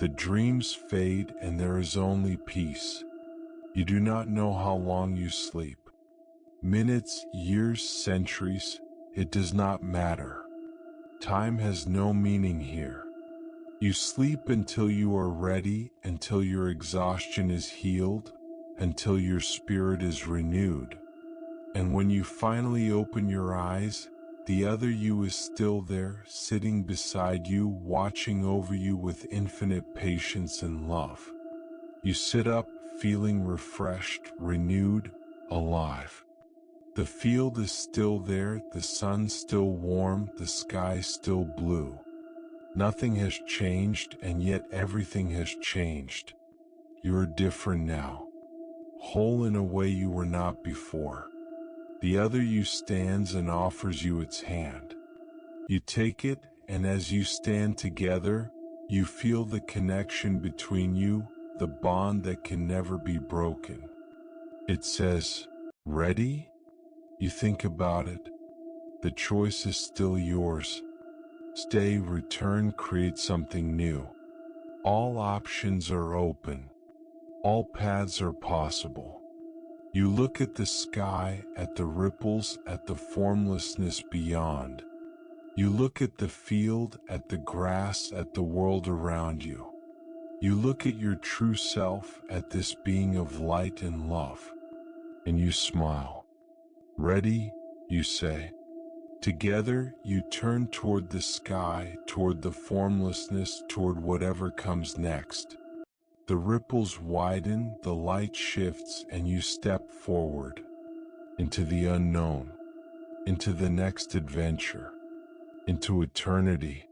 The dreams fade and there is only peace. You do not know how long you sleep. Minutes, years, centuries, it does not matter. Time has no meaning here. You sleep until you are ready, until your exhaustion is healed, until your spirit is renewed. And when you finally open your eyes, the other you is still there, sitting beside you, watching over you with infinite patience and love. You sit up, feeling refreshed, renewed, alive. The field is still there, the sun still warm, the sky still blue. Nothing has changed, and yet everything has changed. You are different now, whole in a way you were not before. The other you stands and offers you its hand. You take it, and as you stand together, you feel the connection between you, the bond that can never be broken. It says, "Ready?" You think about it. The choice is still yours. Stay, return, create something new. All options are open. All paths are possible. You look at the sky, at the ripples, at the formlessness beyond. You look at the field, at the grass, at the world around you. You look at your true self, at this being of light and love. And you smile. Ready, you say. Together, you turn toward the sky, toward the formlessness, toward whatever comes next. The ripples widen, the light shifts, and you step forward into the unknown, into the next adventure, into eternity.